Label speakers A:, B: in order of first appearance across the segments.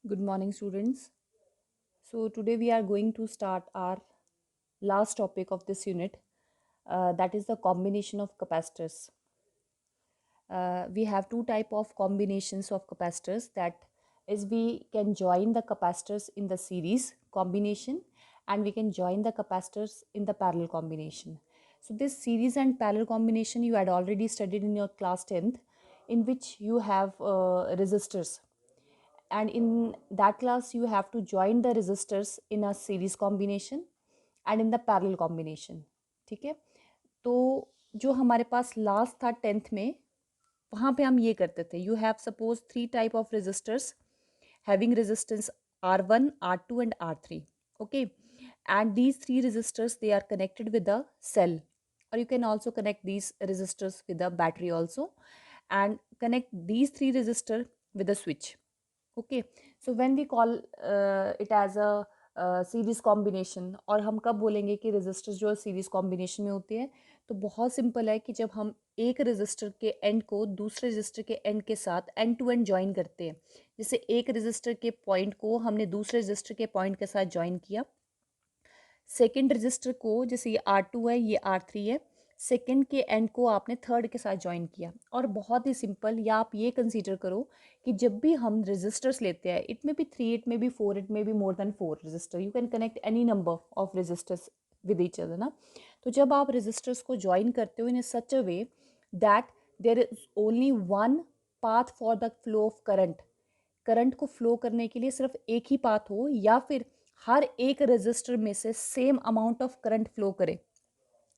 A: Good morning, students. So, today we are going to start our last topic of this unit, that is the combination of capacitors. We have two type of combinations of capacitors, that is we can join the capacitors in the series combination and we can join the capacitors in the parallel combination. So, this series and parallel combination you had already studied in your class 10th, in which you have resistors, and in that class you have to join the resistors in a series combination and in the parallel combination. ठीक है, तो जो हमारे पास last था 10th में, वहाँ पे हम ये करते थे, you have suppose 3 type of resistors having resistance R1, R2 and R3. Okay, and these 3 resistors, they are connected with a cell, or you can also connect these resistors with a battery also, and connect these 3 resistor with a switch. Okay, so when we call it as a series combination, और हम कब बोलेंगे कि resistors जो है series combination में होती है, तो बहुत सिंपल है कि जब हम एक रेजिस्टर के एंड को दूसरे रेजिस्टर के एंड के साथ एंड टू एंड ज्वाइन करते हैं। जैसे एक रेजिस्टर के पॉइंट को हमने दूसरे रेजिस्टर के पॉइंट के साथ ज्वाइन किया, सेकेंड रजिस्टर को, जैसे ये R2 है, ये R3 है, सेकेंड के एंड को आपने थर्ड के साथ ज्वाइन किया। और बहुत ही सिंपल, या आप ये कंसीडर करो कि जब भी हम रजिस्टर्स लेते हैं, it may be 3, it may be 4, it may be more than 4 register, you can connect any number of registers with each other ना। तो जब आप रजिस्टर्स को ज्वाइन करते हो in such a way that there is only one path for the flow of current, current को flow करने के लिए सिर्फ एक ही पाथ हो, या फिर हर एक रेजिस्टर में से same amount of current flow करे।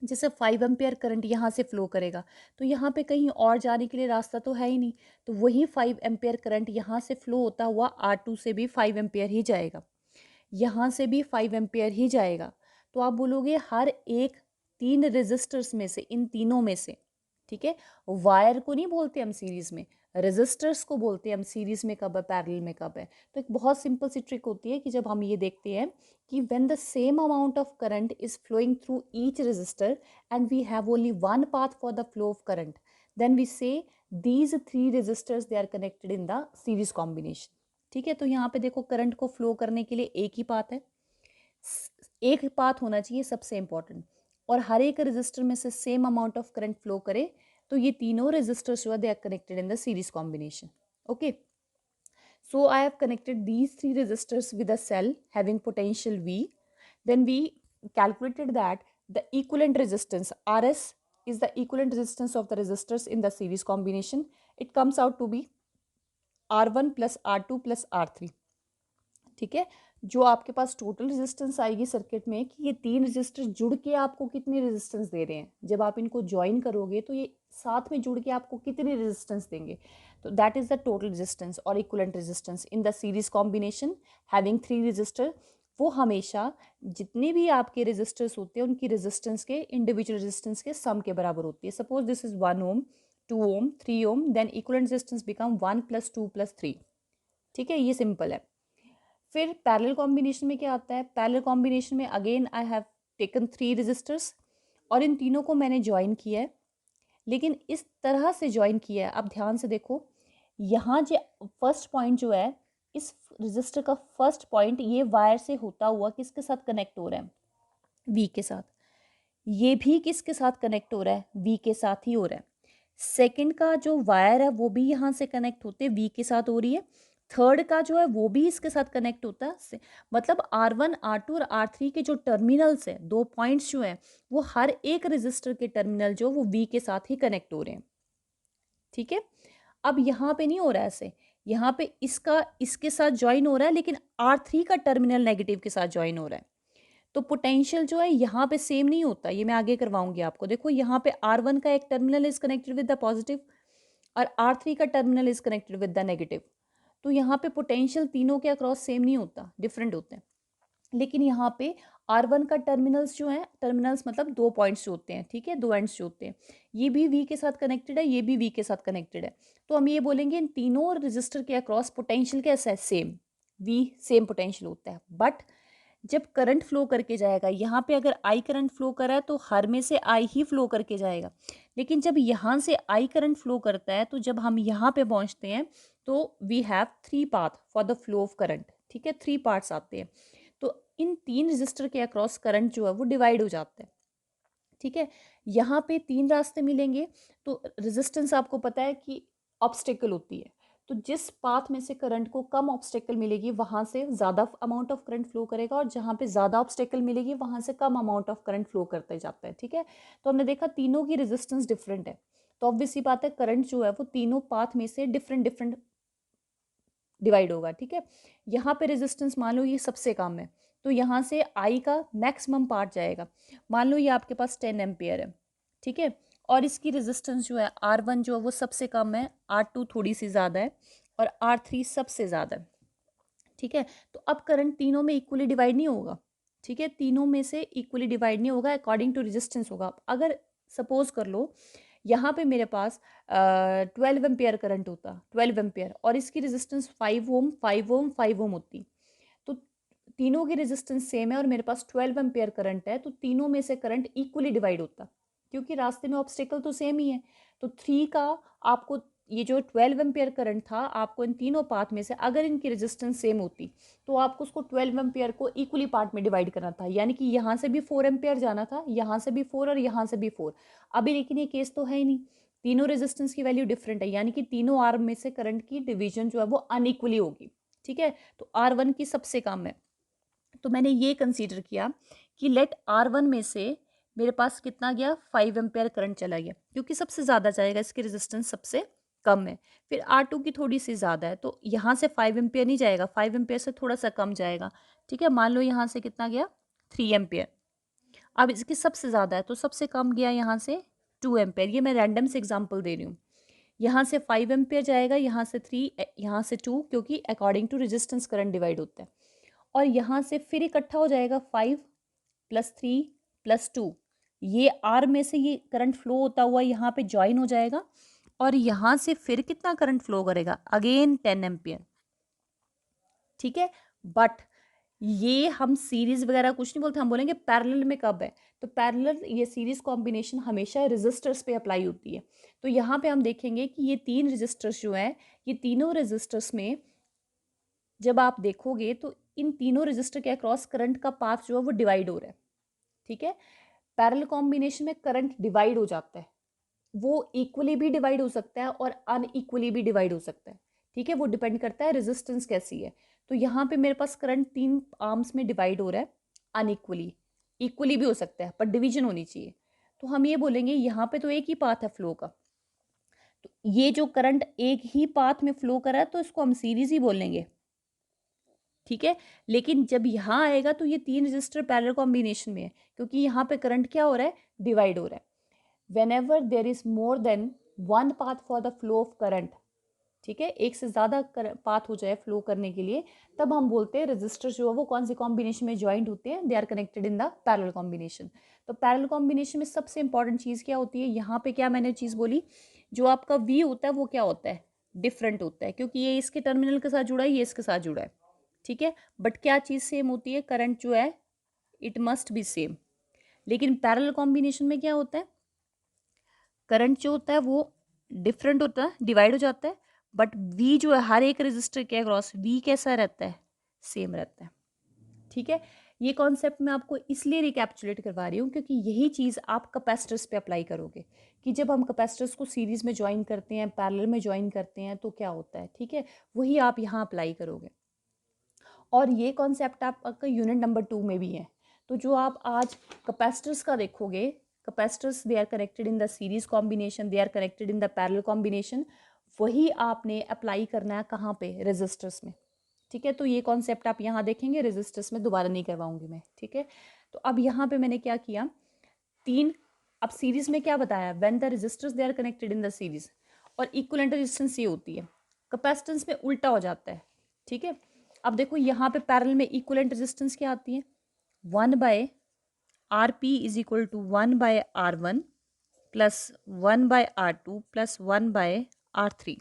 A: जैसे 5 एम्पियर करंट यहाँ से फ्लो करेगा, तो यहाँ पे कहीं और जाने के लिए रास्ता तो है ही नहीं, तो वही 5 एम्पियर करंट यहाँ से फ्लो होता हुआ R2 से भी 5 एम्पियर ही जाएगा, यहाँ से भी 5 एम्पियर ही जाएगा। तो आप बोलोगे हर एक 3 रेजिस्टर्स में से, इन तीनों में से, ठीक है, वायर को नहीं बोलते हम सीरीज में, रेजिस्टर्स को बोलते हैं हम सीरीज में कब है, पैरेलल में कब है। तो एक बहुत सिंपल सी ट्रिक होती है कि जब हम ये देखते हैं कि when the same amount of current is flowing through each resistor and we have only one path for the flow of current, then we say these 3 resistors they are connected in the series combination. ठीक है, तो यहाँ पे देखो current को flow करने के लिए एक ही पाथ है, एक पाथ होना चाहिए सबसे इंपॉर्टेंट, और हर एक रेजिस्टर में से same amount of current flow करे, तो ये तीनों रेजिस्टर्स जो है they are connected in the series combination. Okay, so I have connected these 3 resistors with a cell having potential V. Then we calculated that the equivalent resistance RS is the equivalent resistance of the resistors in the series combination. It comes out to be R1 plus R2 plus R3. ठीक है, जो आपके पास total resistance आएगी circuit में, कि ये 3 resistor जुड़ के आपको कितनी रेजिस्टेंस दे रहे हैं, जब आप इनको ज्वाइन करोगे तो ये साथ में जुड़ के आपको कितनी रेजिस्टेंस देंगे, तो that is the total resistance और equivalent resistance in the series combination having 3 resistor. वो हमेशा जितने भी आपके रेजिस्टर्स होते हैं उनकी रेजिस्टेंस के इंडिविजुअल रेजिस्टेंस के सम के बराबर होती है। Suppose this is 1 ohm, 2 ohm, 3 ohm, then equivalent resistance become 1 + 2 + 3। ठीक है, ये सिंपल है। फिर पैरेलल कॉम्बिनेशन में क्या आता है, पैरेलल कॉम्बिनेशन में again I have taken 3 resistors और इन तीनों को मैंने ज्वाइन किया है, लेकिन इस तरह से ज्वाइन किया है, अब ध्यान से देखो, यहाँ जो फर्स्ट पॉइंट जो है, इस रेजिस्टर का फर्स्ट पॉइंट ये वायर से होता हुआ किसके साथ कनेक्ट हो रहा है, वी के साथ। ये भी किसके साथ कनेक्ट हो रहा है, वी के साथ ही हो रहा है। सेकंड का जो वायर है वो भी यहाँ से कनेक्ट होते वी के साथ हो रही है। थर्ड का जो है वो भी इसके साथ कनेक्ट होता है, मतलब R1, R2 और R3 के जो टर्मिनल्स है, 2 पॉइंट्स जो हैं, वो हर एक रेजिस्टर के टर्मिनल जो वो वी के साथ ही कनेक्ट हो रहे हैं। ठीक है, अब यहाँ पे नहीं हो रहा है ऐसे, यहाँ पे इसका इसके साथ ज्वाइन हो रहा है, लेकिन R3 का टर्मिनल नेगेटिव के साथ ज्वाइन हो रहा है। तो पोटेंशियल जो है यहाँ पे सेम नहीं होता, ये मैं आगे करवाऊंगी आपको। देखो यहाँ पे R1 का एक terminal is connected with the positive और R3 का terminal is connected with the negative, तो यहाँ पे पोटेंशियल तीनों के अक्रॉस सेम नहीं होता, डिफरेंट होते हैं। लेकिन यहाँ पे R1 का टर्मिनल्स जो है, टर्मिनल्स मतलब 2 पॉइंट्स जो होते हैं, ठीक है, 2 एंड्स जो होते हैं, ये भी V के साथ कनेक्टेड है, ये भी V के साथ कनेक्टेड है। तो हम ये बोलेंगे इन तीनों रजिस्टर के अक्रॉस पोटेंशियल कैसा है, सेम, V सेम पोटेंशियल होता है। बट जब करंट फ्लो करके जाएगा, यहाँ पे अगर I करंट फ्लो करा है तो हर में से I ही फ्लो करके जाएगा, लेकिन जब यहाँ से I करंट फ्लो करता है, तो जब हम यहाँ पे पहुँचते हैं तो we have 3 path for the flow of current, ठीक है, 3 पार्ट्स आते हैं। तो इन 3 रजिस्टर के अक्रॉस करंट जो है वो डिवाइड हो जाता है, ठीक है। यहाँ पे 3 रास्ते मिलेंगे, तो रेजिस्टेंस आपको पता है कि ऑब्स्टेकल होती है, तो जिस पाथ में से करंट को कम ऑब्स्टेकल मिलेगी वहाँ से ज़्यादा अमाउंट ऑफ करंट फ्लो करेगा, और जहाँ पे ज़्यादा ऑब्स्टेकल मिलेगी वहाँ से कम अमाउंट ऑफ करंट फ्लो करते जाता है, ठीक है। तो हमने देखा तीनों की रेजिस्टेंस डिफरेंट है, तो ऑब्वियस सी बात है करंट जो है वो तीनों पाथ में से डिफरेंट डिफरेंट डिवाइड होगा, ठीक है। यहाँ पे रेजिस्टेंस मान लो ये सबसे कम है, तो यहाँ से आई का मैक्सिमम पार्ट जाएगा। मान लो ये आपके पास 10 एम्पियर है, ठीक है, और इसकी रेजिस्टेंस जो है R1 जो है वो सबसे कम है, R2 थोड़ी सी ज़्यादा है, और R3 सबसे ज़्यादा है, ठीक है। तो अब करंट तीनों में इक्वली डिवाइड नहीं होगा, ठीक है, तीनों में से इक्वली डिवाइड नहीं होगा, अकॉर्डिंग टू रेजिस्टेंस होगा। अगर सपोज कर लो यहाँ पे मेरे पास 12 एम्पियर करंट होता, 12 एम्पियर, और इसकी रेजिस्टेंस 5 ओम 5 ओम 5 ओम होती, तो तीनों की रेजिस्टेंस सेम है और मेरे पास 12 एम्पियर करंट है, तो तीनों में से करंट इक्वली डिवाइड होता, क्योंकि रास्ते में ऑब्स्टेकल तो सेम ही है। तो 3 का आपको, ये जो 12 एम्पियर करंट था, आपको इन तीनों पाथ में से अगर इनकी रेजिस्टेंस सेम होती तो आपको उसको 12 एम्पियर को इक्वली पार्ट में डिवाइड करना था, यानी कि यहाँ से भी 4 एम्पियर जाना था, यहाँ से भी 4 और यहाँ से भी 4। अभी लेकिन ये केस तो है ही नहीं, तीनों रेजिस्टेंस की वैल्यू डिफरेंट है, यानी कि तीनों आर्म में से करंट की डिवीजन जो है वो अनइक्वली होगी, ठीक है। तो R1 की सबसे कम है, तो मैंने ये कंसीडर किया कि लेट R1 में से मेरे पास कितना गया, 5 एम्पेयर करंट चला गया, क्योंकि सबसे ज़्यादा जाएगा, इसकी रेजिस्टेंस सबसे कम है। फिर R2 की थोड़ी सी ज़्यादा है, तो यहाँ से 5 एम्पेयर नहीं जाएगा, 5 एम्पेयर से थोड़ा सा कम जाएगा, ठीक है। मान लो यहाँ से कितना गया, 3 एम्पेयर। अब इसकी सबसे ज़्यादा है, तो सबसे कम गया यहाँ से 2 एम्पेयर। ये मैं रैंडम से एग्जाम्पल दे रही हूँ। यहाँ से 5 एम्पेयर जाएगा, यहाँ से 3, यहाँ से 2, क्योंकि according to resistance current divide होता है। और यहाँ से फिर इकट्ठा हो जाएगा 5 + 3 + 2, ये आर में से ये करंट फ्लो होता हुआ यहाँ पे ज्वाइन हो जाएगा, और यहाँ से फिर कितना करंट फ्लो करेगा, अगेन 10 एम्पियर, ठीक है। बट ये हम सीरीज वगैरह कुछ नहीं बोलते, हम बोलेंगे पैरेलल में कब है, तो पैरेलल ये सीरीज कॉम्बिनेशन हमेशा रेजिस्टर्स पे अप्लाई होती है। तो यहाँ पे हम देखेंगे कि ये 3 रेजिस्टर्स जो हैं, ये तीनों रेजिस्टर्स में जब आप देखोगे तो इन तीनों रेजिस्टर के अक्रॉस करंट का पाथ जो है वो डिवाइड हो रहा है, ठीक है। पैरेलल कॉम्बिनेशन में करंट डिवाइड हो जाता है, वो इक्वली भी डिवाइड हो सकता है और अनइक्वली भी डिवाइड हो सकता है, ठीक है, वो डिपेंड करता है रेजिस्टेंस कैसी है। तो यहाँ पे मेरे पास करंट 3 आर्म्स में डिवाइड हो रहा है अनइक्वली, इक्वली भी हो सकता है पर डिवीजन होनी चाहिए। तो हम ये बोलेंगे यहाँ पे तो एक ही पाथ है फ्लो का, तो ये जो करंट एक ही पाथ में फ्लो कर रहा है तो इसको हम सीरीज ही बोलेंगे, ठीक है। लेकिन जब यहाँ आएगा तो ये 3 रजिस्टर पैरेलल कॉम्बिनेशन में है, क्योंकि यहाँ पे करंट क्या हो रहा है, डिवाइड हो रहा है। whenever there is more than one path for the flow of current, ठीक है, एक से ज़्यादा पाथ हो जाए फ्लो करने के लिए, तब हम बोलते हैं रजिस्टर जो है वो कौन सी कॉम्बिनेशन में ज्वाइंट होते हैं, they are connected in the parallel combination. तो पैरेलल कॉम्बिनेशन में सबसे इंपॉर्टेंट चीज़ क्या होती है, यहाँ पे क्या मैंने चीज़ बोली, जो आपका वी होता है वो क्या होता है, डिफरेंट होता है, क्योंकि ये इसके टर्मिनल के साथ जुड़ा है, ये इसके साथ जुड़ा है, ठीक है। बट क्या चीज़ सेम होती है, करंट जो है इट मस्ट बी सेम। लेकिन पैरेलल कॉम्बिनेशन में क्या होता है, करंट जो होता है वो डिफरेंट होता है, डिवाइड हो जाता है, बट वी जो है हर एक रेजिस्टर के अक्रॉस वी कैसा रहता है, सेम रहता है, ठीक है। ये कॉन्सेप्ट मैं आपको इसलिए रिकैप्चुलेट करवा रही हूँ क्योंकि यही चीज़ आप कैपेसिटर्स पे अप्लाई करोगे, कि जब हम कैपेसिटर्स को सीरीज में ज्वाइन करते हैं, पैरेलल में ज्वाइन करते हैं तो क्या होता है, ठीक है, वही आप यहाँ अप्लाई करोगे। और ये कॉन्सेप्ट आपका यूनिट नंबर 2 में भी है। तो जो आप आज कैपेसिटर्स का देखोगे, capacitors they are connected in the series combination, they are connected in the parallel combination, वही आपने अप्लाई करना है कहाँ पे, रेजिस्टर्स में, ठीक है। तो ये कॉन्सेप्ट आप यहाँ देखेंगे, रेजिस्टर्स में दोबारा नहीं करवाऊंगी मैं, ठीक है। तो अब यहाँ पे मैंने क्या किया, 3, अब सीरीज में क्या बताया, when the resistors they are connected in the series, और इक्विवेलेंट रेजिस्टेंस ये होती है, कैपेसिटेंस में उल्टा हो जाता है, ठीक है। अब देखो यहाँ पे पैरेलल में इक्विवेलेंट रेजिस्टेंस क्या आती है, 1/RP is equal to 1/R1 plus 1/R2 plus 1/R3,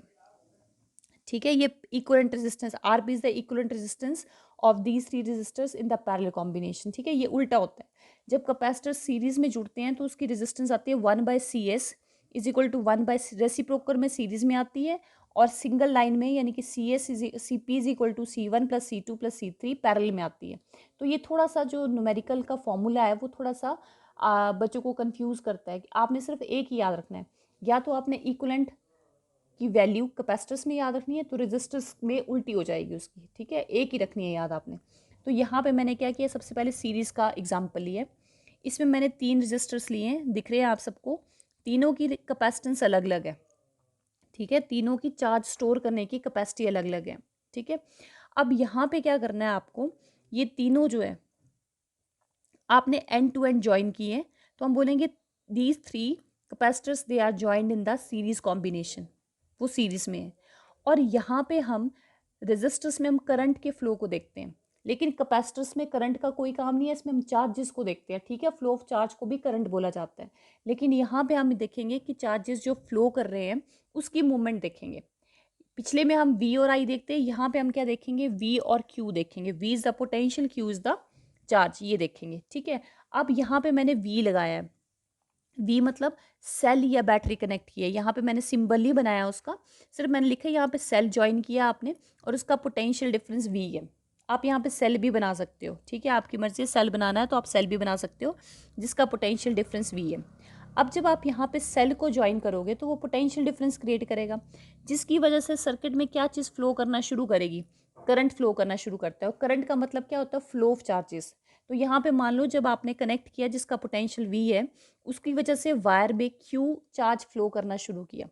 A: ठीक है। ये equivalent resistance, RP is the equivalent resistance of these 3 resistors in the parallel combination, ठीक है। ये उल्टा होता है, जब कैपेसिटर सीरीज में जुड़ते हैं तो उसकी रेजिस्टेंस आती है 1/CS is equal to 1 reciprocal में सीरीज में आती है, और सिंगल लाइन में यानी कि C P is equal to C1 plus C2 plus C3 parallel में आती है। तो ये थोड़ा सा जो न्यूमेरिकल का फॉर्मूला है वो थोड़ा सा बच्चों को कंफ्यूज करता है कि आपने सिर्फ एक ही याद रखना है, या तो आपने इक्विवेलेंट की वैल्यू कैपेसिटर्स में याद रखनी है तो रेजिस्टर्स में उल्टी हो जाएगी उसकी, ठीक है, एक ही रखनी है याद आपने। तो यहाँ पे मैंने क्या किया, सबसे पहले सीरीज़ का एग्जाम्पल लिया। इसमें मैंने 3 रेजिस्टर्स लिए हैं, दिख रहे हैं आप सबको, तीनों की कैपेसिटेंस अलग अलग है, ठीक है, तीनों की चार्ज स्टोर करने की कैपेसिटी अलग अलग है, ठीक है। अब यहाँ पे क्या करना है आपको, ये तीनों जो है आपने एंड टू एंड ज्वाइन किए हैं, तो हम बोलेंगे these 3 capacitors they are joined in the series combination, वो सीरीज में है। और यहाँ पे हम रेजिस्टर्स में हम करंट के फ्लो को देखते हैं, लेकिन कैपेसिटर्स में करंट का कोई काम नहीं है, इसमें हम चार्जेस को देखते हैं, ठीक है, फ्लो ऑफ चार्ज को भी करंट बोला जाता है। लेकिन यहाँ पे हम देखेंगे कि चार्जेस जो फ्लो कर रहे हैं उसकी मूवमेंट देखेंगे। पिछले में हम V और I देखते हैं, यहाँ पे हम क्या देखेंगे, V और Q देखेंगे। V is the potential, Q is the charge, ये देखेंगे, ठीक है। अब यहाँ पे मैंने V लगाया है, V मतलब सेल या बैटरी कनेक्ट की है, यहाँ पे मैंने सिंबल ही बनाया उसका, सिर्फ मैंने लिखा है यहाँ पे सेल ज्वाइन किया आपने और उसका पोटेंशियल डिफरेंस V है। आप यहाँ पे सेल भी बना सकते हो, ठीक है, आपकी मर्जी है सेल बनाना है तो आप सेल भी बना सकते हो जिसका पोटेंशियल डिफरेंस V है। अब जब आप यहाँ पे सेल को ज्वाइन करोगे तो वो पोटेंशियल डिफरेंस क्रिएट करेगा, जिसकी वजह से सर्किट में क्या चीज़ फ्लो करना शुरू करेगी, करंट फ्लो करना शुरू करता है। और करंट का मतलब क्या होता है, फ्लो ऑफ चार्जेस। तो यहाँ पे मान लो जब आपने कनेक्ट किया जिसका पोटेंशियल V है, उसकी वजह से वायर में Q चार्ज फ्लो करना शुरू किया,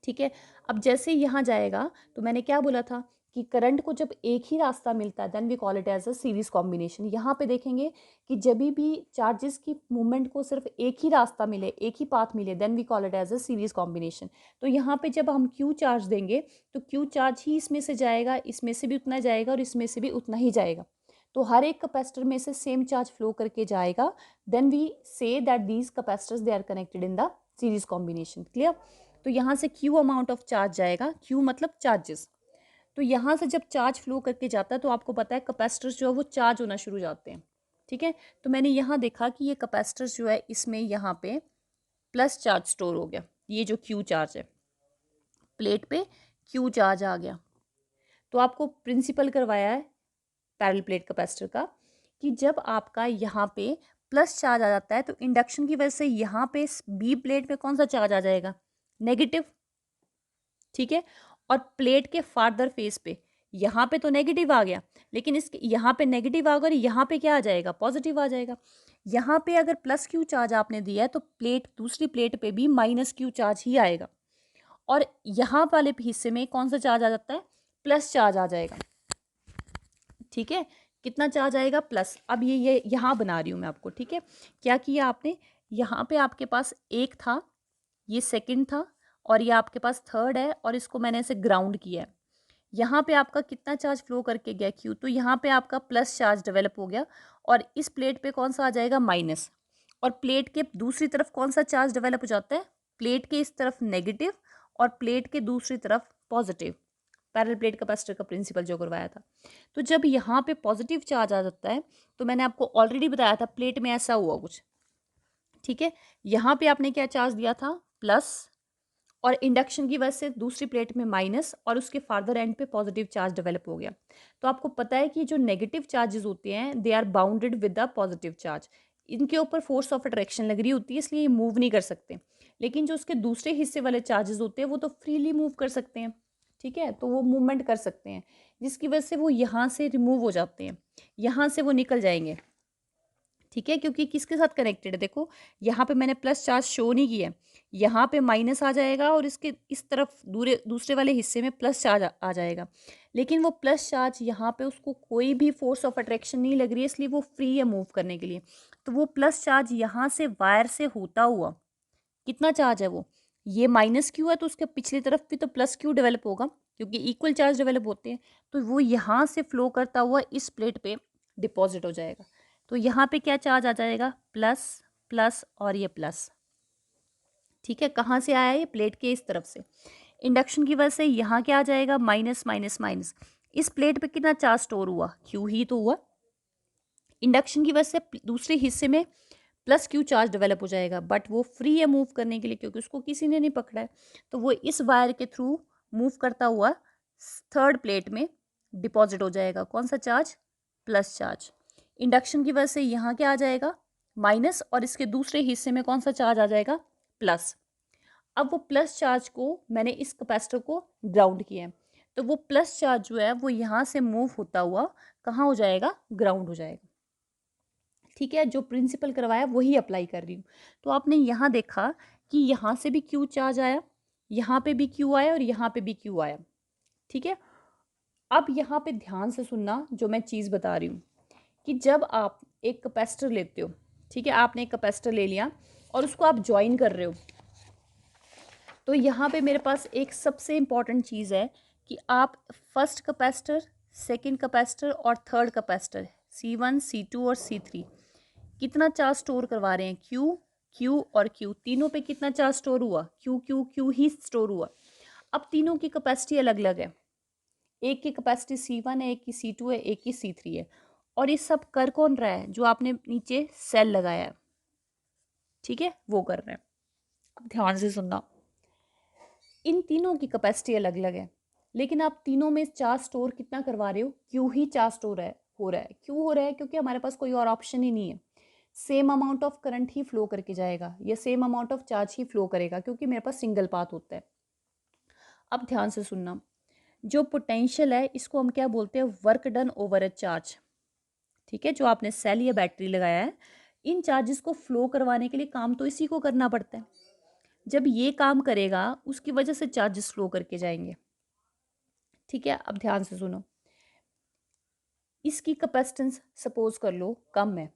A: ठीक है। अब जैसे यहाँ जाएगा तो मैंने क्या बोला था कि करंट को जब एक ही रास्ता मिलता है then we call it as a series combination. यहाँ पे देखेंगे कि जब भी चार्जेस की मूवमेंट को सिर्फ एक ही रास्ता मिले, एक ही पाथ मिले, then we call it as a series combination. तो यहाँ पे जब हम Q चार्ज देंगे तो Q चार्ज ही इसमें से जाएगा, इसमें से भी उतना जाएगा और इसमें से भी उतना ही जाएगा। तो हर एक कैपेसिटर में से सेम चार्ज फ्लो करके जाएगा, then we say that these capacitors they are connected in the series combination. Clear. तो यहाँ से Q अमाउंट ऑफ चार्ज जाएगा, Q मतलब चार्जेस। तो यहाँ से जब चार्ज फ्लो करके जाता है तो आपको पता है कैपेसिटर्स जो है वो चार्ज होना शुरू हो जाते हैं, ठीक है। तो मैंने यहाँ देखा कि ये कैपेसिटर्स जो है इसमें यहाँ पे प्लस चार्ज स्टोर हो गया, ये जो Q चार्ज है, प्लेट पे Q चार्ज आ गया। तो आपको प्रिंसिपल करवाया है पैरेलल प्लेट कैपेसिटर का कि जब आपका यहाँ पे प्लस चार्ज आ जाता है तो इंडक्शन की वजह से यहाँ पे बी प्लेट में कौन सा चार्ज आ जाएगा, नेगेटिव, ठीक है। और प्लेट के फार्दर फेस पे यहाँ पे तो नेगेटिव आ गया, लेकिन इसके यहाँ पे नेगेटिव आ गया और यहाँ पे क्या आ जाएगा, पॉजिटिव आ जाएगा। यहाँ पे अगर प्लस Q चार्ज आपने दिया है तो प्लेट दूसरी प्लेट पे भी माइनस Q चार्ज ही आएगा, और यहाँ वाले हिस्से में कौन सा चार्ज आ जाता है, प्लस चार्ज आ जाएगा, ठीक है। कितना चार्ज आएगा, प्लस। अब ये यहाँ बना रही हूँ मैं आपको, ठीक है। क्या किया आपने, यहाँ पे आपके पास एक था, ये सेकंड था, और ये आपके पास थर्ड है, और इसको मैंने ऐसे ग्राउंड किया है। यहाँ पे आपका कितना चार्ज फ्लो करके गया, Q, तो यहाँ पे आपका प्लस चार्ज डेवलप हो गया, और इस प्लेट पे कौन सा आ जाएगा, माइनस। और प्लेट के दूसरी तरफ कौन सा चार्ज डेवलप हो जाता है, प्लेट के इस तरफ नेगेटिव और प्लेट के दूसरी तरफ पॉजिटिव। पैरेलल प्लेट कैपेसिटर का प्रिंसिपल जो करवाया था। तो जब यहाँ पे पॉजिटिव चार्ज आ जाता है तो मैंने आपको ऑलरेडी बताया था प्लेट में ऐसा हुआ कुछ, ठीक है। यहाँ पे आपने क्या चार्ज दिया था, प्लस, और इंडक्शन की वजह से दूसरी प्लेट में माइनस, और उसके फार्दर एंड पे पॉजिटिव चार्ज डेवलप हो गया। तो आपको पता है कि जो नेगेटिव चार्जेस होते हैं they are bounded with the positive charge, इनके ऊपर फोर्स ऑफ अट्रैक्शन लग रही होती है, इसलिए ये मूव नहीं कर सकते। लेकिन जो उसके दूसरे हिस्से वाले चार्जेस होते हैं वो तो फ्रीली मूव कर सकते हैं, ठीक है, तो वो मूवमेंट कर सकते हैं, जिसकी वजह से वो यहाँ से रिमूव हो जाते हैं, यहाँ से वो निकल जाएंगे, ठीक है, क्योंकि किसके साथ कनेक्टेड है, देखो यहाँ पे मैंने प्लस चार्ज शो नहीं किया, यहाँ पे माइनस आ जाएगा और इसके इस तरफ दूसरे वाले हिस्से में प्लस चार्ज आ जाएगा। लेकिन वो प्लस चार्ज यहाँ पे उसको कोई भी फोर्स ऑफ अट्रैक्शन नहीं लग रही है, इसलिए वो फ्री है मूव करने के लिए। तो वो प्लस चार्ज यहाँ से वायर से होता हुआ कितना चार्ज है वो, ये माइनस Q है तो उसके पिछली तरफ भी तो प्लस Q डेवलप होगा, क्योंकि इक्वल चार्ज डेवलप होते हैं। तो वो यहाँ से फ्लो करता हुआ इस प्लेट पे डिपॉजिट हो जाएगा। तो यहाँ पे क्या चार्ज आ जाएगा, प्लस प्लस और ये प्लस, ठीक है। कहाँ से आया, ये प्लेट के इस तरफ से। इंडक्शन की वजह से यहाँ क्या आ जाएगा, माइनस माइनस माइनस। इस प्लेट पे कितना चार्ज स्टोर हुआ, Q ही तो हुआ। इंडक्शन की वजह से दूसरे हिस्से में प्लस Q चार्ज डेवलप हो जाएगा, बट वो फ्री है मूव करने के लिए क्योंकि उसको किसी ने नहीं पकड़ा है। तो वो इस वायर के थ्रू मूव करता हुआ थर्ड प्लेट में डिपॉजिट हो जाएगा। कौन सा चार्ज? Plus charge. इंडक्शन की वजह से यहाँ क्या आ जाएगा? माइनस, और इसके दूसरे हिस्से में कौन सा चार्ज आ जाएगा? प्लस। अब वो प्लस चार्ज को मैंने इस कैपेसिटर को ग्राउंड किया है, तो वो प्लस चार्ज जो है वो यहाँ से मूव होता हुआ कहाँ हो जाएगा? ग्राउंड हो जाएगा। ठीक है, जो प्रिंसिपल करवाया वही अप्लाई कर रही हूँ। तो आपने यहाँ देखा कि यहाँ से भी क्यू चार्ज आया, यहाँ पे भी क्यू आया और यहाँ पे भी क्यू आया। ठीक है, अब यहाँ पे ध्यान से सुनना जो मैं चीज़ बता रही हूँ, कि जब आप एक कैपेसिटर लेते हो, ठीक है, आपने एक कैपेसिटर ले लिया और उसको आप ज्वाइन कर रहे हो, तो यहाँ पे मेरे पास एक सबसे इम्पॉर्टेंट चीज़ है कि आप फर्स्ट कैपेसिटर, सेकंड कैपेसिटर और थर्ड कैपेसिटर C1, C2 और C3 कितना चार्ज स्टोर करवा रहे हैं? Q, Q और Q, तीनों पे कितना चार्ज स्टोर हुआ? Q, Q, Q ही स्टोर हुआ। अब तीनों की कैपेसिटी अलग अलग है, एक की कैपेसिटी C1 है, एक की C2 है, एक की C3 है, और ये सब कर कौन रहा है? जो आपने नीचे सेल लगाया है, ठीक है, वो कर रहे हैं। अब ध्यान से सुनना, इन तीनों की कैपेसिटी अलग अलग है, लेकिन आप तीनों में चार्ज स्टोर कितना करवा रहे हो? क्यों ही चार्ज स्टोर हो रहा है। क्यों हो रहा है? क्योंकि हमारे पास कोई और ऑप्शन ही नहीं है। Same amount of current he flow करके जाएगा, या same amount of charge he flow करेगा, क्योंकि मेरे पास सिंगल पाथ होता है। अब ध्यान से सुनना, जो पोटेंशियल है इसको हम क्या बोलते हैं? Work done over a charge. ठीक है, जो आपने सेल या बैटरी लगाया है, इन चार्जेस को फ्लो करवाने के लिए काम तो इसी को करना पड़ता है। जब ये काम करेगा उसकी वजह से चार्जेस फ्लो करके जाएंगे। ठीक है, अब ध्यान से सुनो, इसकी कैपेसिटेंस सपोज कर लो कम है,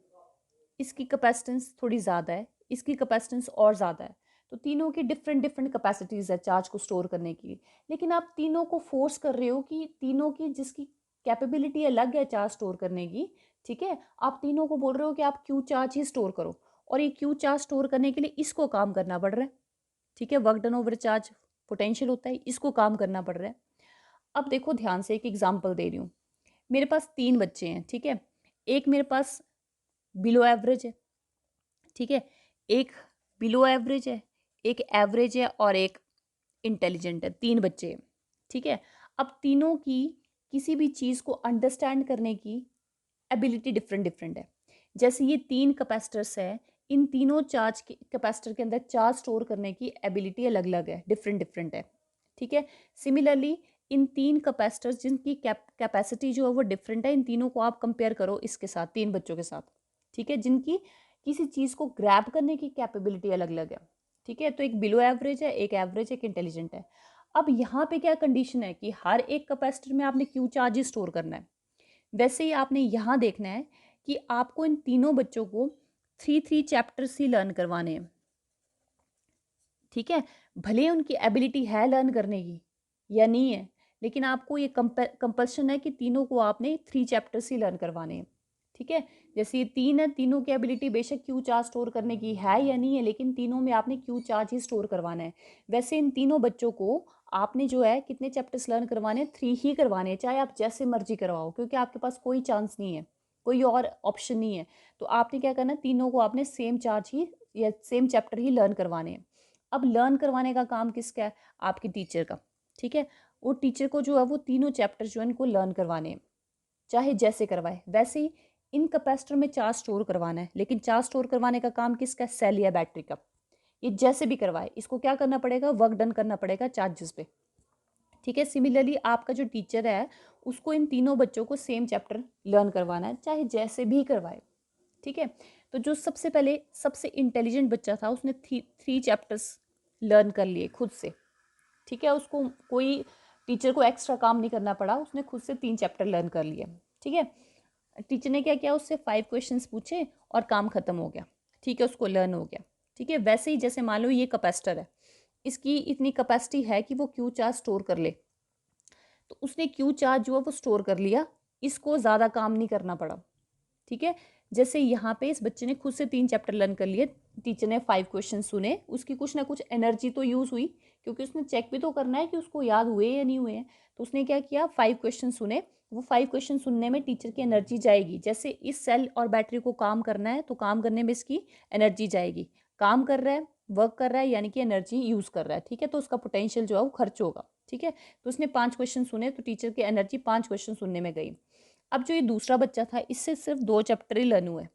A: इसकी कैपेसिटेंस थोड़ी ज़्यादा है, इसकी कैपेसिटेंस और ज़्यादा है, तो तीनों की डिफरेंट डिफरेंट कैपेसिटीज़ है चार्ज को स्टोर करने की। लेकिन आप तीनों को फोर्स कर रहे हो कि तीनों की जिसकी कैपेबिलिटी अलग है चार्ज स्टोर करने की, ठीक है, आप तीनों को बोल रहे हो कि आप क्यू चार्ज ही स्टोर करो, और ये क्यू चार्ज स्टोर करने के लिए इसको काम करना पड़ रहा है। ठीक है, work done over charge potential होता है, इसको काम करना पड़ रहा है। अब देखो ध्यान से, एक एग्जांपल दे रही हूँ। मेरे पास 3 बच्चे हैं, ठीक है, एक मेरे पास बिलो एवरेज है, ठीक है, एक बिलो एवरेज है, एक एवरेज है और एक इंटेलिजेंट है। 3 बच्चे हैं, ठीक है। अब तीनों की किसी भी चीज़ को अंडरस्टैंड करने की एबिलिटी डिफरेंट डिफरेंट है। जैसे ये 3 कैपेसिटर्स है, इन तीनों चार्ज के कैपेसिटर के अंदर चार्ज स्टोर करने की एबिलिटी अलग अलग है, डिफरेंट डिफरेंट है। ठीक है, सिमिलरली इन 3 कैपेसिटर्स जिनकी कैपेसिटी जो है वो डिफरेंट है, इन तीनों को आप कंपेयर करो इसके साथ, 3 बच्चों के साथ, ठीक है, जिनकी किसी चीज़ को ग्रैब करने की कैपेबिलिटी अलग अलग है। ठीक है, तो एक बिलो एवरेज है, एक एवरेज है, एक इंटेलिजेंट है। अब यहाँ पे क्या कंडीशन है कि हर एक कैपेसिटर में आपने क्यू चार्ज ही स्टोर करना है। वैसे ही आपने यहाँ देखना है कि आपको इन तीनों बच्चों को 3 चैप्टर्स ही लर्न करवाने हैं। ठीक है, भले उनकी एबिलिटी है लर्न करने की या नहीं है, लेकिन आपको ये कंपल्शन है कि तीनों को आपने 3 चैप्टर्स ही लर्न करवाने हैं। ठीक है, जैसे ये 3 है, तीनों की एबिलिटी बेशक क्यू चार्ज स्टोर करने की है या नहीं है, लेकिन तीनों में आपने क्यू चार्ज ही स्टोर करवाना है। वैसे इन तीनों बच्चों को आपने जो है कितने चैप्टर्स लर्न करवाने हैं? 3 ही करवाने हैं, चाहे आप जैसे मर्जी करवाओ, क्योंकि आपके पास कोई चांस नहीं है, कोई और ऑप्शन नहीं है। तो आपने क्या करना है? तीनों को आपने सेम चार्ज ही या सेम चैप्टर ही लर्न करवाने हैं। अब लर्न करवाने का काम किसका है? आपके टीचर का। ठीक है, वो टीचर को जो है वो तीनों चैप्टर जो है इनको लर्न करवाने हैं, चाहे जैसे करवाए। वैसे ही इन कैपेसिटर में चार्ज स्टोर करवाना है, लेकिन चार्ज स्टोर करवाने का काम किसका? सेल या बैटरी का। ये जैसे भी करवाए, इसको क्या करना पड़ेगा? वर्क डन करना पड़ेगा चार्जेस पे। ठीक है, सिमिलरली आपका जो टीचर है उसको इन तीनों बच्चों को सेम चैप्टर लर्न करवाना है, चाहे जैसे भी करवाए। ठीक है, तो जो सबसे पहले सबसे इंटेलिजेंट बच्चा था उसने 3 चैप्टर्स लर्न कर लिए खुद से। ठीक है, उसको कोई टीचर को एक्स्ट्रा काम नहीं करना पड़ा, उसने खुद से 3 चैप्टर लर्न कर लिए। ठीक है, टीचर ने क्या किया? उससे 5 क्वेश्चंस पूछे और काम खत्म हो गया। ठीक है, उसको लर्न हो गया। ठीक है, वैसे ही जैसे मान लो ये कैपेसिटर है, इसकी इतनी कैपेसिटी है कि वो क्यू चार्ज स्टोर कर ले, तो उसने क्यू चार्ज जो है वो स्टोर कर लिया, इसको ज़्यादा काम नहीं करना पड़ा। ठीक है, जैसे यहाँ पे इस बच्चे ने खुद से 3 चैप्टर लर्न कर लिए, टीचर ने 5 क्वेश्चन सुने, उसकी कुछ ना कुछ एनर्जी तो यूज़ हुई, क्योंकि उसने चेक भी तो करना है कि उसको याद हुए या नहीं हुए हैं। तो उसने क्या किया? 5 क्वेश्चन सुने। वो 5 क्वेश्चन सुनने में टीचर की एनर्जी जाएगी। जैसे इस सेल और बैटरी को काम करना है, तो काम करने में इसकी एनर्जी जाएगी। काम कर रहा है, वर्क कर रहा है यानी कि एनर्जी यूज़ कर रहा है, ठीक है, तो उसका पोटेंशियल जो है वो खर्च होगा, ठीक है। तो उसने 5 क्वेश्चन सुने, तो टीचर की एनर्जी 5 क्वेश्चन सुनने में गई। अब जो ये दूसरा बच्चा था, इससे सिर्फ 2 चैप्टर ही लर्न हुए,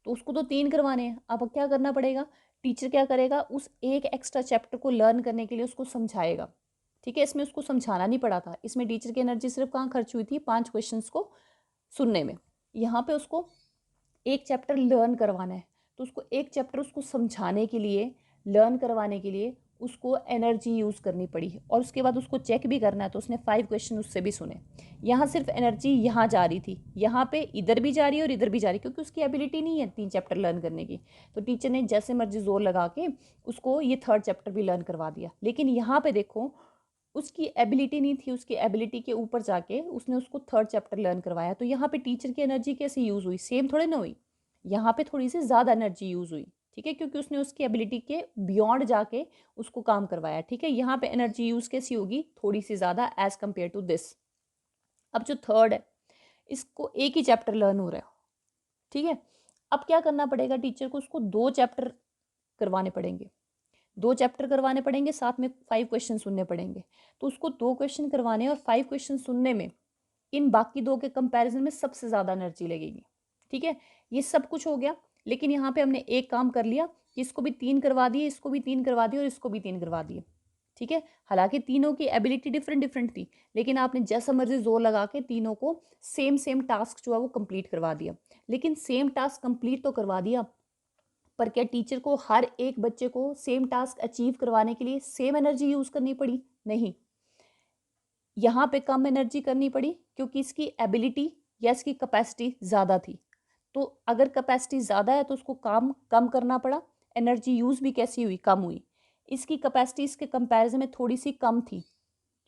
A: तो उसको तो 3 करवाने हैं। अब क्या करना पड़ेगा, टीचर क्या करेगा, उस एक एक्स्ट्रा चैप्टर को लर्न करने के लिए उसको समझाएगा, ठीक है। इसमें उसको समझाना नहीं पड़ा था, इसमें टीचर की एनर्जी सिर्फ कहाँ खर्च हुई थी, 5 क्वेश्चंस को सुनने में। यहाँ पे उसको एक चैप्टर लर्न करवाना है, तो उसको एक चैप्टर उसको समझाने के लिए, लर्न करवाने के लिए उसको एनर्जी यूज़ करनी पड़ी, और उसके बाद उसको चेक भी करना है, तो उसने 5 क्वेश्चन उससे भी सुने। यहाँ सिर्फ एनर्जी यहाँ जा रही थी, यहाँ पे इधर भी जा रही है और इधर भी जा रही है, क्योंकि उसकी एबिलिटी नहीं है 3 चैप्टर लर्न करने की। तो टीचर ने जैसे मर्जी जोर लगा के उसको ये 3rd चैप्टर भी लर्न करवा दिया। लेकिन यहाँ पे देखो, उसकी एबिलिटी नहीं थी, उसकी एबिलिटी के ऊपर जाके उसने उसको 3rd चैप्टर लर्न करवाया। तो यहाँ पे टीचर की एनर्जी कैसे यूज़ हुई, सेम थोड़े ना हुई, यहाँ पे थोड़ी सी ज़्यादा एनर्जी यूज़ हुई, ठीक है, क्योंकि उसने उसकी एबिलिटी के बियॉन्ड जाके उसको काम करवाया, ठीक है। यहाँ पे एनर्जी यूज़ कैसी होगी, थोड़ी सी ज़्यादा एज कम्पेयर टू दिस। अब जो 3rd है, इसको एक ही चैप्टर लर्न हो रहा है, ठीक है। अब क्या करना पड़ेगा टीचर को, उसको 2 चैप्टर करवाने पड़ेंगे, 2 चैप्टर करवाने पड़ेंगे, साथ में 5 क्वेश्चन सुनने पड़ेंगे। तो उसको 2 क्वेश्चन करवाने और 5 क्वेश्चन सुनने में इन बाकी 2 के कंपैरिजन में सबसे ज़्यादा एनर्जी लगेगी, ठीक है। ये सब कुछ हो गया, लेकिन यहाँ पे हमने एक काम कर लिया कि इसको भी 3 करवा दिए, इसको भी 3 करवा दिए और इसको भी 3 करवा दिए, ठीक है। हालांकि तीनों की एबिलिटी डिफरेंट डिफरेंट थी, लेकिन आपने जैसा मर्जी जोर लगा के तीनों को सेम सेम टास्क जो है वो कंप्लीट करवा दिया। लेकिन सेम टास्क कंप्लीट तो करवा दिया, पर क्या टीचर को हर एक बच्चे को सेम टास्क अचीव करवाने के लिए सेम एनर्जी यूज़ करनी पड़ी? नहीं, यहाँ पे कम एनर्जी करनी पड़ी, क्योंकि इसकी एबिलिटी या इसकी कैपेसिटी ज़्यादा थी। तो अगर कैपेसिटी ज़्यादा है तो उसको काम कम करना पड़ा, एनर्जी यूज़ भी कैसी हुई, कम हुई। इसकी कैपेसिटी इसके कंपैरिजन में थोड़ी सी कम थी,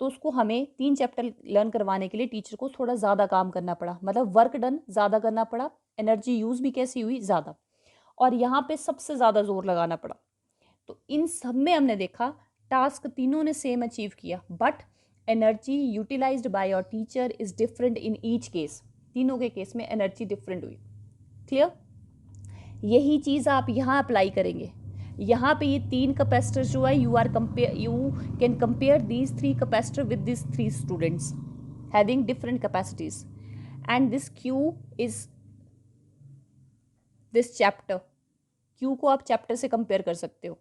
A: तो उसको हमें 3 चैप्टर लर्न करवाने के लिए टीचर को थोड़ा ज़्यादा काम करना पड़ा, मतलब वर्क डन ज़्यादा करना पड़ा, एनर्जी यूज़ भी कैसी हुई, ज़्यादा। और यहाँ पे सबसे ज़्यादा जोर लगाना पड़ा। तो इन सब में हमने देखा टास्क तीनों ने सेम अचीव किया, but energy utilized by your teacher is different in each case. तीनों के केस में एनर्जी डिफरेंट हुई। क्लियर? यही चीज़ आप यहाँ अप्लाई करेंगे। यहाँ पे ये 3 कैपेसिटर जो है, you can compare these 3 capacitor with this 3 students having different capacities, and this Q is this chapter. Q को आप चैप्टर से कंपेयर कर सकते हो।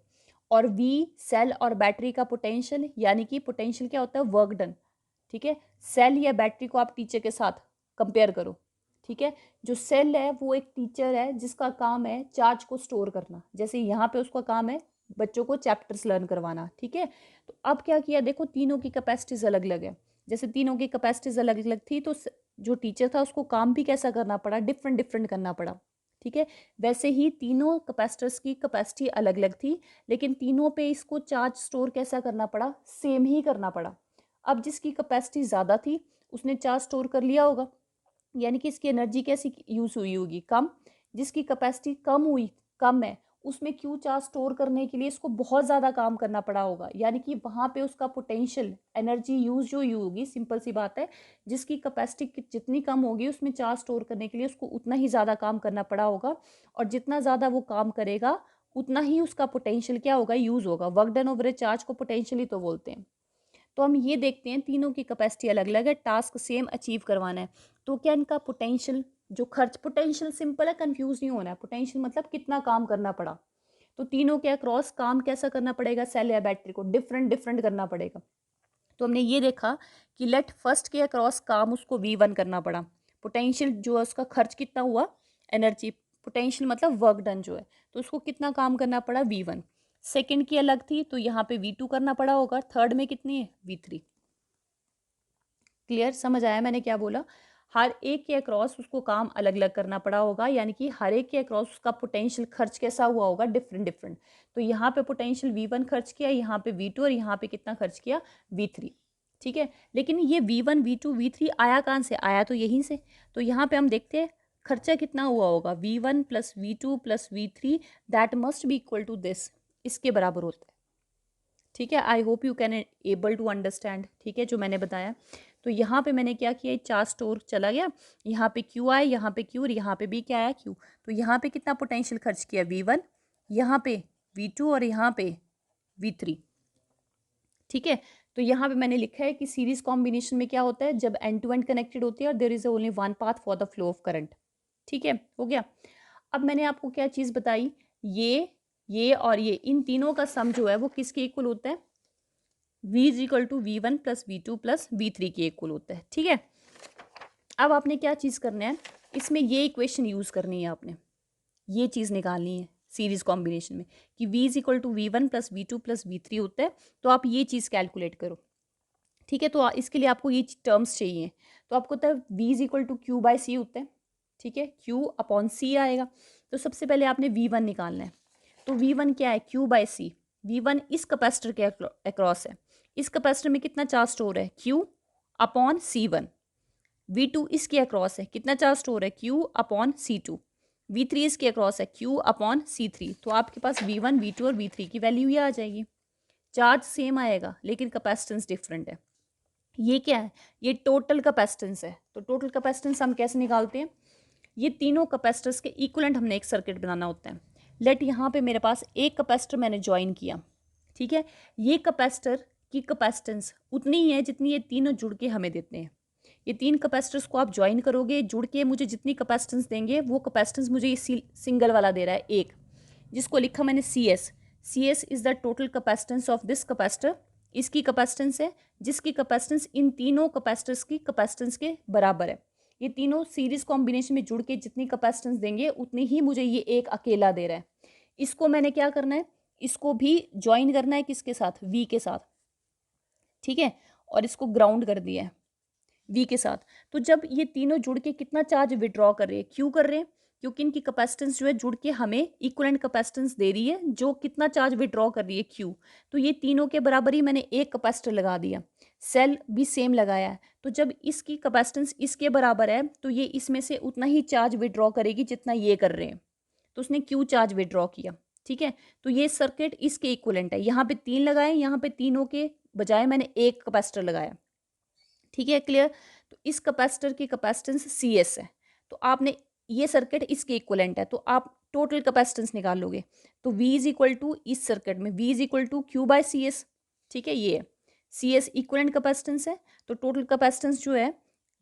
A: और वी सेल और बैटरी का पोटेंशियल, यानी कि पोटेंशियल क्या होता है, वर्क डन, ठीक है। सेल या बैटरी को आप टीचर के साथ कंपेयर करो, ठीक है। जो सेल है वो एक टीचर है जिसका काम है चार्ज को स्टोर करना, जैसे यहाँ पे उसका काम है बच्चों को चैप्टर्स लर्न करवाना, ठीक है। तो अब क्या किया, देखो तीनों की कैपेसिटीज अलग अलग है। जैसे तीनों की कैपेसिटीज अलग अलग थी, तो जो टीचर था उसको काम भी कैसा करना पड़ा, डिफरेंट डिफरेंट करना पड़ा, ठीक है। वैसे ही तीनों कैपेसिटर्स की कैपेसिटी अलग अलग थी, लेकिन तीनों पे इसको चार्ज स्टोर कैसा करना पड़ा, सेम ही करना पड़ा। अब जिसकी कैपेसिटी ज़्यादा थी उसने चार्ज स्टोर कर लिया होगा, यानी कि इसकी एनर्जी कैसी यूज़ हुई होगी, कम। जिसकी कैपेसिटी कम हुई, कम है, उसमें क्यू चार्ज स्टोर करने के लिए इसको बहुत ज़्यादा काम करना पड़ा होगा, यानी कि वहाँ पे उसका पोटेंशियल एनर्जी यूज़ जो ही होगी, सिंपल सी बात है। जिसकी कैपेसिटी जितनी कम होगी उसमें चार्ज स्टोर करने के लिए उसको उतना ही ज़्यादा काम करना पड़ा होगा, और जितना ज़्यादा वो काम करेगा उतना ही उसका पोटेंशियल क्या होगा, यूज़ होगा। वर्क डन ओवर ए चार्ज को पोटेंशियल ही तो बोलते हैं। तो हम ये देखते हैं तीनों की कैपेसिटी अलग अलग है, टास्क सेम अचीव करवाना है, तो क्या इनका पोटेंशियल जो खर्च, पोटेंशियल सिंपल है, कंफ्यूज नहीं होना है। पोटेंशियल मतलब कितना काम करना पड़ा, तो तीनों के अक्रॉस काम कैसा करना पड़ेगा, सेल या बैटरी को डिफरेंट डिफरेंट करना पड़ेगा। तो हमने ये देखा कि लेट फर्स्ट के अक्रॉस काम उसको V1 करना पड़ा। पोटेंशियल जो है उसका खर्च कितना हुआ, एनर्जी, पोटेंशियल मतलब वर्क डन जो है, तो उसको कितना काम करना पड़ा, V1। सेकंड की अलग थी तो यहाँ पे V2 करना पड़ा होगा। थर्ड में कितनी है, V3। क्लियर, समझ आया मैंने क्या बोला? हर एक के अक्रॉस उसको काम अलग अलग करना पड़ा होगा, यानी कि हर एक के अक्रॉस उसका पोटेंशियल खर्च कैसा हुआ होगा, डिफरेंट डिफरेंट। तो यहाँ पे पोटेंशियल V1 खर्च किया, यहाँ पे V2, और यहाँ पे कितना खर्च किया, V3, ठीक है। लेकिन ये V1 V2 V3 आया कहाँ से, आया तो यहीं से। तो यहाँ पे हम देखते हैं खर्चा कितना हुआ होगा, V1 plus V2 plus V3 that must be equal to this, इसके बराबर होता है, ठीक है। I hope you can able to understand, ठीक है, जो मैंने बताया। तो यहाँ पे मैंने क्या किया, चार्ज स्टोर चला गया, यहाँ पे क्यू आए, यहाँ पे क्यू, और यहाँ पे भी क्या आया, क्यू। तो यहाँ पे कितना पोटेंशियल खर्च किया, V1, यहाँ पे V2 और यहाँ पे V3। ठीक है, तो यहाँ पे मैंने लिखा है कि सीरीज कॉम्बिनेशन में क्या होता है, जब एंड टू एंड कनेक्टेड होती है और there is only one path for the flow of current. ठीक है, हो गया। अब मैंने आपको क्या चीज़ बताई, ये और ये इन तीनों का सम जो है वो किसके इक्वल होता है, V is equal to V1 plus V2 plus V3 के इक्वल होता है। ठीक है, अब आपने क्या चीज़ करना है, इसमें ये इक्वेशन यूज़ करनी है, आपने ये चीज़ निकालनी है सीरीज कॉम्बिनेशन में कि V is equal to V1 plus V2 plus V3 होता है। तो आप ये चीज़ कैलकुलेट करो। ठीक है, तो इसके लिए आपको ये टर्म्स चाहिए। तो आपको होता है V is equal to Q by C होता है। ठीक है, Q अपॉन सी आएगा। तो सबसे पहले आपने V1 निकालना है। तो V1 क्या है, Q बाय सी। V1 इस कैपेसिटर के अक्रॉस है। इस कैपेसिटर में कितना चार्ज स्टोर है, Q अपॉन C1। V2 इसके अक्रॉस है, कितना चार्ज स्टोर है, Q अपॉन C2। V3 इसके अक्रॉस है, Q अपॉन C3। तो आपके पास V1, V2 और V3 की वैल्यू ये आ जाएगी। चार्ज सेम आएगा लेकिन कैपेसिटेंस डिफरेंट है। ये क्या है, ये टोटल कैपेसिटेंस है। तो टोटल कैपेसिटेंस हम कैसे निकालते हैं, ये तीनों कैपेसिटर्स के इक्विवेलेंट हमने एक सर्किट बनाना होता है। लेट यहाँ पे मेरे पास एक कैपेसिटर मैंने ज्वाइन किया। ठीक है, ये कैपेसिटर की कैपेसिटेंस उतनी ही है जितनी ये तीनों जुड़ के हमें देते हैं। ये तीन कैपेसिटर्स को आप ज्वाइन करोगे, जुड़ के मुझे जितनी कैपेसिटेंस देंगे वो कैपेसिटेंस मुझे ये सिंगल वाला दे रहा है एक, जिसको लिखा मैंने CS। CS is the total capacitance of this capacitor. इसकी कैपेसिटेंस है, जिसकी कैपेसिटेंस इन तीनों कैपेसिटर्स की कैपेसिटेंस के बराबर है। ये तीनों सीरीज कॉम्बिनेशन में जुड़ के जितनी कैपेसिटेंस देंगे उतनी ही मुझे ये एक अकेला दे रहा है। इसको मैंने क्या करना है, इसको भी ज्वाइन करना है किसके साथ, V के साथ। ठीक है, और इसको ग्राउंड कर दिया है V के साथ। तो जब ये तीनों जुड़ के कितना चार्ज विड्रॉ कर रहे हैं, क्यों कर रहे हैं, क्योंकि इनकी कैपेसिटेंस जो है जुड़ के हमें इक्विवेलेंट कैपेसिटेंस दे रही है जो कितना चार्ज विड्रॉ कर रही है, Q। तो ये तीनों के बराबर ही मैंने एक कैपेसिटर लगा दिया, सेल भी सेम लगाया है। तो जब इसकी कैपेसिटेंस इसके बराबर है तो ये इसमें से उतना ही चार्ज विड्रॉ करेगी जितना ये कर रहे हैं। तो उसने Q चार्ज विड्रॉ किया। ठीक है, तो ये सर्किट इसके इक्विवेलेंट है। यहाँ पे 3 लगाए, यहाँ पे तीनों के बजाय मैंने एक कैपेसिटर लगाया। ठीक है, क्लियर। तो इस कैपेसिटर की कैपेसिटेंस CS है। तो आपने ये सर्किट इसके इक्विवेलेंट है, तो आप टोटल कैपेसिटेंस निकाल लोगे। तो V इज इक्वल टू, इस सर्किट में V is equal to Q by CS। ठीक है, ये CS इक्विवेलेंट कैपेसिटेंस है। तो टोटल कैपेसिटेंस जो है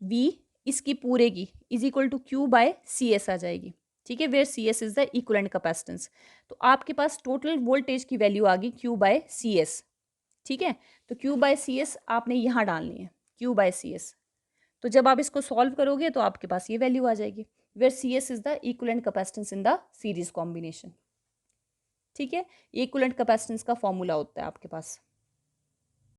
A: V इसकी पूरे की is equal to Q by CS आ जाएगी। ठीक है, where CS is the equivalent capacitance. तो आपके पास टोटल वोल्टेज की वैल्यू आ गई Q बाय CS। ठीक है, तो Q बाय CS आपने यहाँ डालनी है, Q बाय CS। तो जब आप इसको सॉल्व करोगे तो आपके पास ये वैल्यू आ जाएगी, where CS is the equivalent capacitance in the series combination. ठीक है, ये इक्विवेलेंट कैपेसिटेंस का फॉर्मूला होता है आपके पास।